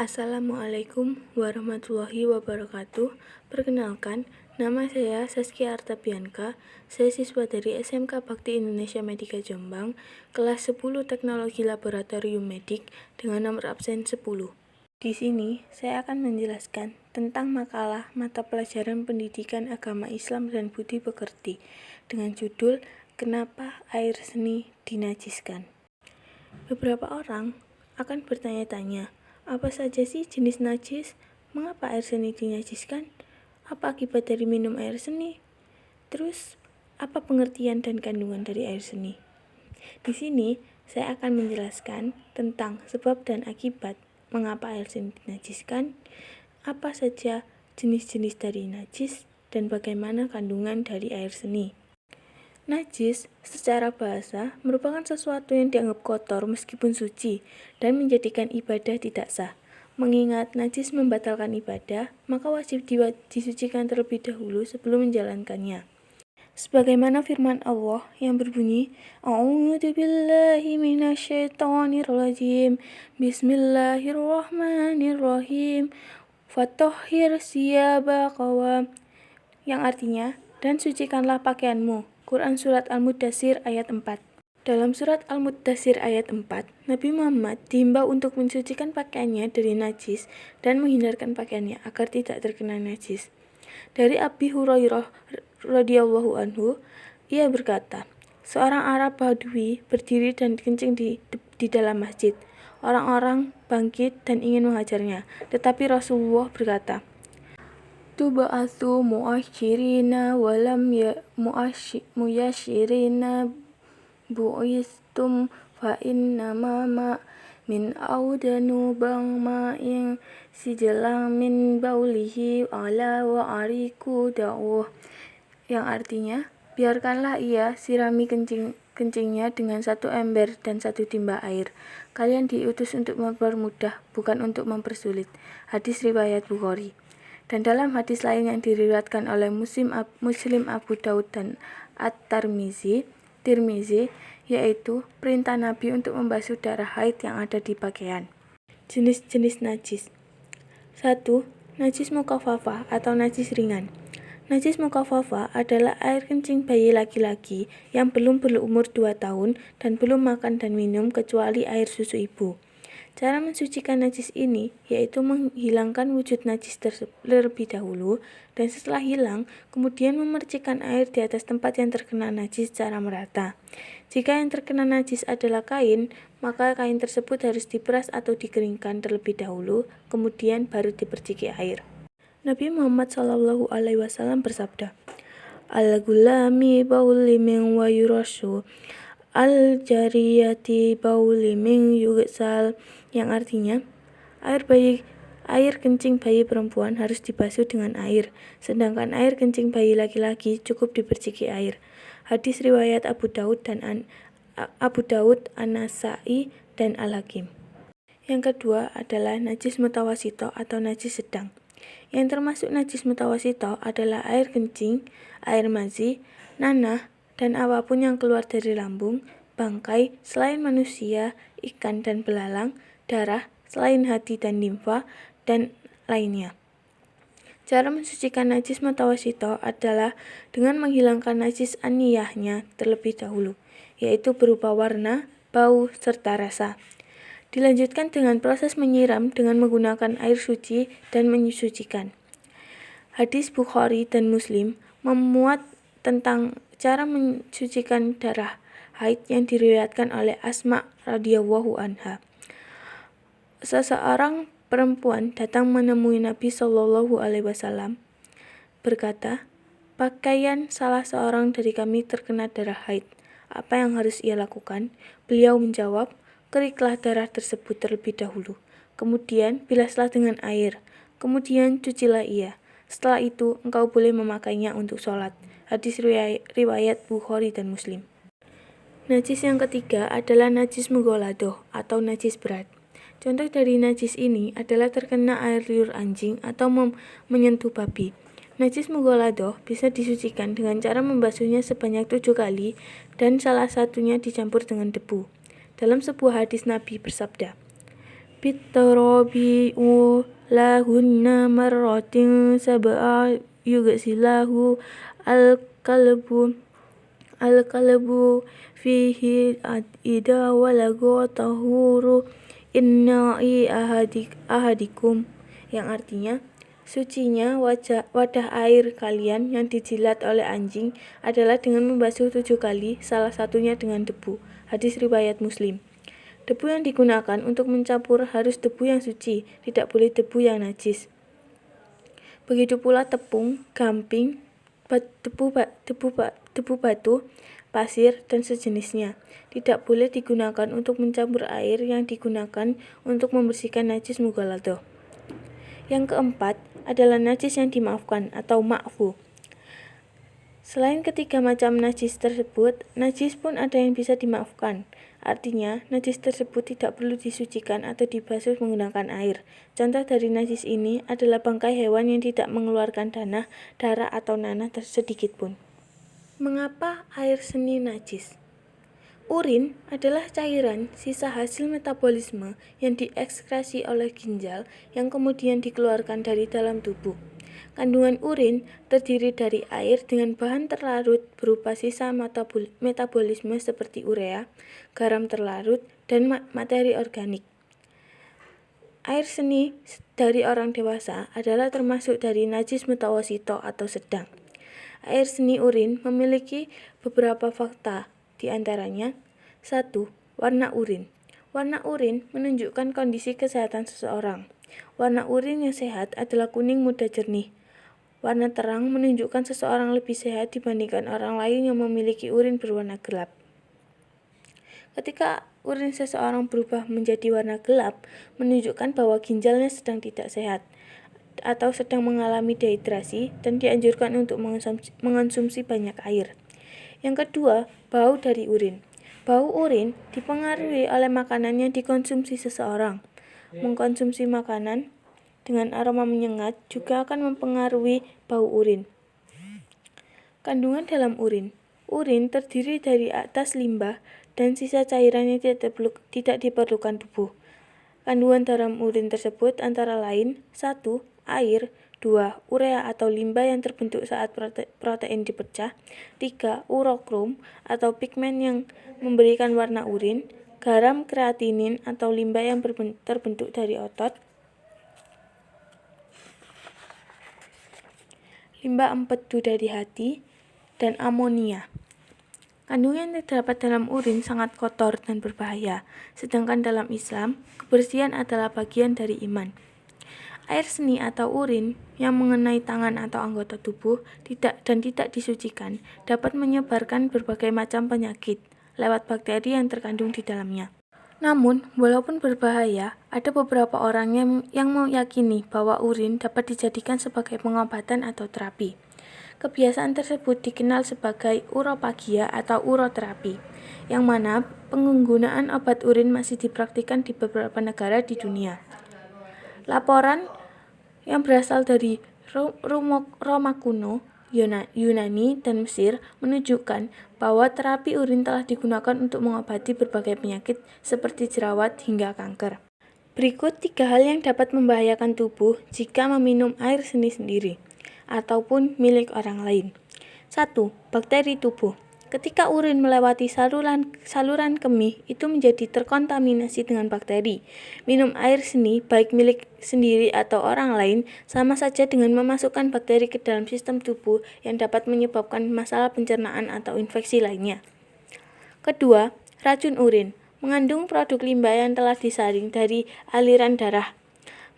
Assalamualaikum warahmatullahi wabarakatuh. Perkenalkan, nama saya Saskia Artabianka. Saya siswa dari SMK Bakti Indonesia Medika Jombang, kelas 10 Teknologi Laboratorium Medik dengan nomor absen 10. Di sini, saya akan menjelaskan tentang makalah mata pelajaran Pendidikan Agama Islam dan Budi Pekerti dengan judul Kenapa Air Seni Dinajiskan. Beberapa orang akan bertanya-tanya, apa saja sih jenis najis? Mengapa air seni dinajiskan? Apa akibat dari minum air seni? Terus, apa pengertian dan kandungan dari air seni? Di sini, saya akan menjelaskan tentang sebab dan akibat mengapa air seni dinajiskan, apa saja jenis-jenis dari najis, dan bagaimana kandungan dari air seni. Najis secara bahasa merupakan sesuatu yang dianggap kotor meskipun suci dan menjadikan ibadah tidak sah. Mengingat najis membatalkan ibadah, maka wajib disucikan terlebih dahulu sebelum menjalankannya. Sebagaimana firman Allah yang berbunyi, A'udzubillahi minasyaitonirrajim, Bismillahirrahmanirrahim, Fatahhir siyabaka, yang artinya, dan sucikanlah pakaianmu. Quran Surat Al-Muddatsir ayat 4. Dalam Surat Al-Muddatsir ayat 4, Nabi Muhammad diimbau untuk mensucikan pakaiannya dari najis dan menghindarkan pakaiannya agar tidak terkena najis. Dari Abi Hurairah radhiyallahu anhu, ia berkata, seorang Arab Badui berdiri dan kencing di dalam masjid. Orang-orang bangkit dan ingin menghajarnya, tetapi Rasulullah berkata, Tuba'atsu mu'asyirina walam muyashirina bu'istum fa innama ma min audanu bang ma'ing sijalang min baulihi ala wa ariku da'uh, yang artinya, biarkanlah ia sirami kencingnya dengan satu ember dan satu timba air. Kalian diutus untuk mempermudah, bukan untuk mempersulit. Hadis riwayat Bukhari. Dan dalam hadis lain yang diriwayatkan oleh Muslim, Abu Daud dan At-Tirmizi, yaitu perintah Nabi untuk membasuh darah haid yang ada di pakaian. Jenis-jenis najis. 1. Najis mukhafafah atau najis ringan. Najis mukhafafah adalah air kencing bayi laki-laki yang belum berumur 2 tahun dan belum makan dan minum kecuali air susu ibu. Cara mensucikan najis ini yaitu menghilangkan wujud najis terlebih dahulu dan setelah hilang, kemudian memercikkan air di atas tempat yang terkena najis secara merata. Jika yang terkena najis adalah kain, maka kain tersebut harus diperas atau dikeringkan terlebih dahulu, kemudian baru diperciki air. Nabi Muhammad SAW bersabda, Al-gulami bauli min wa yurashu, al-jariyati bauli min yugsal, yang artinya, air kencing bayi perempuan harus dibasuh dengan air, sedangkan air kencing bayi laki-laki cukup diperciki air. Hadis riwayat Abu Daud, An-Nasa'i, dan Al-Hakim. Yang kedua adalah najis mutawasito atau najis sedang. Yang termasuk najis mutawasito adalah air kencing, air mazi, nanah, dan apapun yang keluar dari lambung, bangkai selain manusia, ikan dan belalang, darah selain hati dan limfa, dan lainnya. Cara mensucikan najis mutawasito adalah dengan menghilangkan najis aniyahnya terlebih dahulu, yaitu berupa warna, bau, serta rasa. Dilanjutkan dengan proses menyiram dengan menggunakan air suci dan menyucikan. Hadis Bukhari dan Muslim memuat tentang cara mensucikan darah haid yang diriwayatkan oleh Asma radhiyallahu anha. Seseorang perempuan datang menemui Nabi SAW berkata, pakaian salah seorang dari kami terkena darah haid. Apa yang harus ia lakukan? Beliau menjawab, keriklah darah tersebut terlebih dahulu. Kemudian bilaslah dengan air. Kemudian cucilah ia. Setelah itu engkau boleh memakainya untuk sholat. Hadis riwayat Bukhari dan Muslim. Najis yang ketiga adalah najis mughaladoh atau najis berat. Contoh dari najis ini adalah terkena air liur anjing atau menyentuh babi. Najis mughaladoh bisa disucikan dengan cara membasuhnya sebanyak 7 kali dan salah satunya dicampur dengan debu. Dalam sebuah hadis Nabi bersabda, bitarabi ulahunna marratin sab'a yugsilahu al-kalbu fihi ida walago tahuru inna'i ahadikum, yang artinya sucinya wadah air kalian yang dijilat oleh anjing adalah dengan membasuh 7 kali, salah satunya dengan debu. Hadis riwayat Muslim. Debu yang digunakan untuk mencampur harus debu yang suci, tidak boleh debu yang najis. Begitu pula tepung, gamping, debu batu, pasir, dan sejenisnya. Tidak boleh digunakan untuk mencampur air yang digunakan untuk membersihkan najis mughalladhah. Yang keempat adalah najis yang dimaafkan atau ma'fu. Selain ketiga macam najis tersebut, najis pun ada yang bisa dimaafkan. Artinya, najis tersebut tidak perlu disucikan atau dibasuh menggunakan air. Contoh dari najis ini adalah bangkai hewan yang tidak mengeluarkan darah atau nanah sedikit pun. Mengapa air seni najis? Urin adalah cairan sisa hasil metabolisme yang diekskresi oleh ginjal yang kemudian dikeluarkan dari dalam tubuh. Kandungan urin terdiri dari air dengan bahan terlarut berupa sisa metabolisme seperti urea, garam terlarut, dan materi organik. Air seni dari orang dewasa adalah termasuk dari najis mutawasito atau sedang. Air seni urin memiliki beberapa fakta, di antaranya 1. Warna urin. Warna urin menunjukkan kondisi kesehatan seseorang. Warna urin yang sehat adalah kuning muda jernih. Warna terang menunjukkan seseorang lebih sehat dibandingkan orang lain yang memiliki urin berwarna gelap. Ketika urin seseorang berubah menjadi warna gelap, menunjukkan bahwa ginjalnya sedang tidak sehat atau sedang mengalami dehidrasi dan dianjurkan untuk mengonsumsi banyak air. Yang kedua, bau dari urin. Bau urin dipengaruhi oleh makanan yang dikonsumsi seseorang. Mengkonsumsi makanan dengan aroma menyengat juga akan mempengaruhi bau urin. Kandungan dalam urin. Urin terdiri dari atas limbah dan sisa cairan yang tidak diperlukan tubuh. Kandungan dalam urin tersebut antara lain 1. Air, 2. Urea atau limbah yang terbentuk saat protein dipecah, 3. Urokrom atau pigmen yang memberikan warna urin, garam kreatinin atau limbah yang terbentuk dari otot, limbah empedu dari hati, dan amonia. Kandungan yang terdapat dalam urin sangat kotor dan berbahaya, sedangkan dalam Islam, kebersihan adalah bagian dari iman. Air seni atau urin yang mengenai tangan atau anggota tubuh tidak disucikan dapat menyebarkan berbagai macam penyakit lewat bakteri yang terkandung di dalamnya. Namun, walaupun berbahaya, ada beberapa orang yang meyakini bahwa urin dapat dijadikan sebagai pengobatan atau terapi. Kebiasaan tersebut dikenal sebagai uropagia atau uroterapi, yang mana penggunaan obat urin masih dipraktikkan di beberapa negara di dunia. Laporan yang berasal dari Roma kuno, Yunani, dan Mesir menunjukkan bahwa terapi urin telah digunakan untuk mengobati berbagai penyakit seperti jerawat hingga kanker. Berikut 3 hal yang dapat membahayakan tubuh jika meminum air seni sendiri ataupun milik orang lain. 1. Bakteri tubuh. Ketika urin melewati saluran kemih, itu menjadi terkontaminasi dengan bakteri. Minum air seni, baik milik sendiri atau orang lain, sama saja dengan memasukkan bakteri ke dalam sistem tubuh yang dapat menyebabkan masalah pencernaan atau infeksi lainnya. Kedua, racun urin. Mengandung produk limbah yang telah disaring dari aliran darah.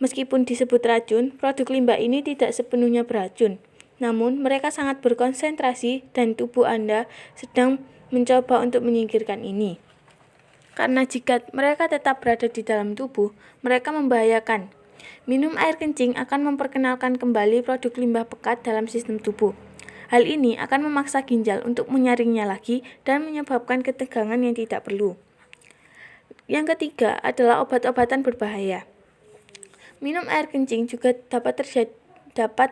Meskipun disebut racun, produk limbah ini tidak sepenuhnya beracun. Namun, mereka sangat berkonsentrasi dan tubuh Anda sedang mencoba untuk menyingkirkan ini. Karena jika mereka tetap berada di dalam tubuh, mereka membahayakan. Minum air kencing akan memperkenalkan kembali produk limbah pekat dalam sistem tubuh. Hal ini akan memaksa ginjal untuk menyaringnya lagi dan menyebabkan ketegangan yang tidak perlu. Yang ketiga adalah obat-obatan berbahaya. Minum air kencing juga dapat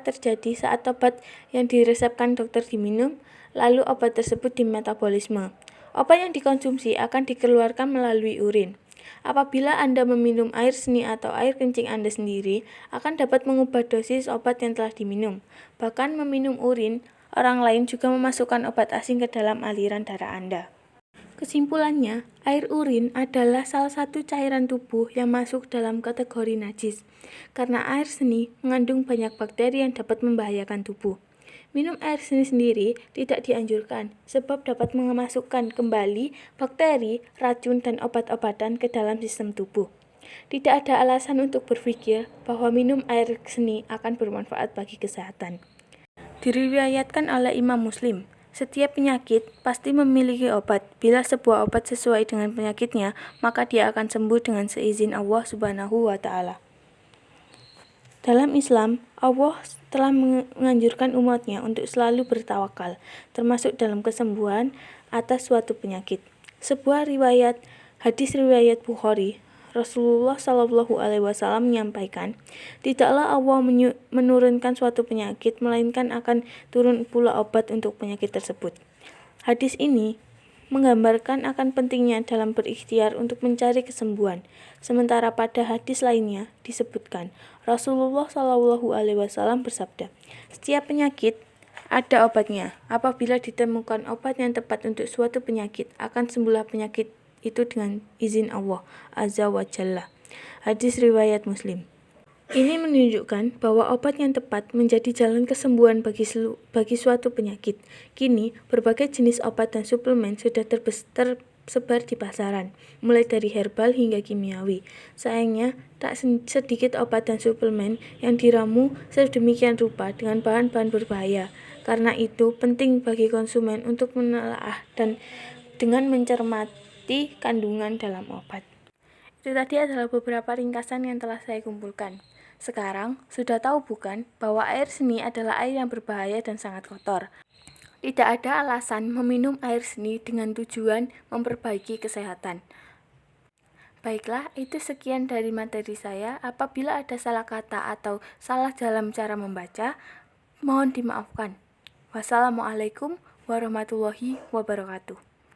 terjadi saat obat yang diresepkan dokter diminum, lalu obat tersebut dimetabolisme. Obat yang dikonsumsi akan dikeluarkan melalui urin. Apabila Anda meminum air seni atau air kencing Anda sendiri, akan dapat mengubah dosis obat yang telah diminum. Bahkan meminum urin orang lain juga memasukkan obat asing ke dalam aliran darah Anda. Kesimpulannya, air urin adalah salah satu cairan tubuh yang masuk dalam kategori najis, karena air seni mengandung banyak bakteri yang dapat membahayakan tubuh. Minum air seni sendiri tidak dianjurkan, sebab dapat memasukkan kembali bakteri, racun, dan obat-obatan ke dalam sistem tubuh. Tidak ada alasan untuk berpikir bahwa minum air seni akan bermanfaat bagi kesehatan. Diriwayatkan oleh Imam Muslim, setiap penyakit pasti memiliki obat. Bila sebuah obat sesuai dengan penyakitnya, maka dia akan sembuh dengan seizin Allah Subhanahu wa Ta'ala. Dalam Islam, Allah telah menganjurkan umatnya untuk selalu bertawakal, termasuk dalam kesembuhan atas suatu penyakit. Sebuah hadis riwayat Bukhari, Rasulullah SAW menyampaikan, tidaklah Allah menurunkan suatu penyakit, melainkan akan turun pula obat untuk penyakit tersebut. Hadis ini menggambarkan akan pentingnya dalam berikhtiar untuk mencari kesembuhan. Sementara pada hadis lainnya disebutkan, Rasulullah SAW bersabda, setiap penyakit ada obatnya. Apabila ditemukan obat yang tepat untuk suatu penyakit, akan sembuhlah penyakit itu dengan izin Allah Azza wa Jalla. Hadis riwayat Muslim. Ini menunjukkan bahwa obat yang tepat menjadi jalan kesembuhan bagi suatu penyakit. Kini, berbagai jenis obat dan suplemen sudah tersebar di pasaran, mulai dari herbal hingga kimiawi. Sayangnya, tak sedikit obat dan suplemen yang diramu sedemikian rupa dengan bahan-bahan berbahaya. Karena itu, penting bagi konsumen untuk menelaah dan dengan mencermati kandungan dalam obat. Itu tadi adalah beberapa ringkasan yang telah saya kumpulkan. Sekarang, sudah tahu bukan bahwa air seni adalah air yang berbahaya dan sangat kotor. Tidak ada alasan meminum air seni dengan tujuan memperbaiki kesehatan. Baiklah, itu sekian dari materi saya. Apabila ada salah kata atau salah dalam cara membaca, mohon dimaafkan. Wassalamualaikum warahmatullahi wabarakatuh.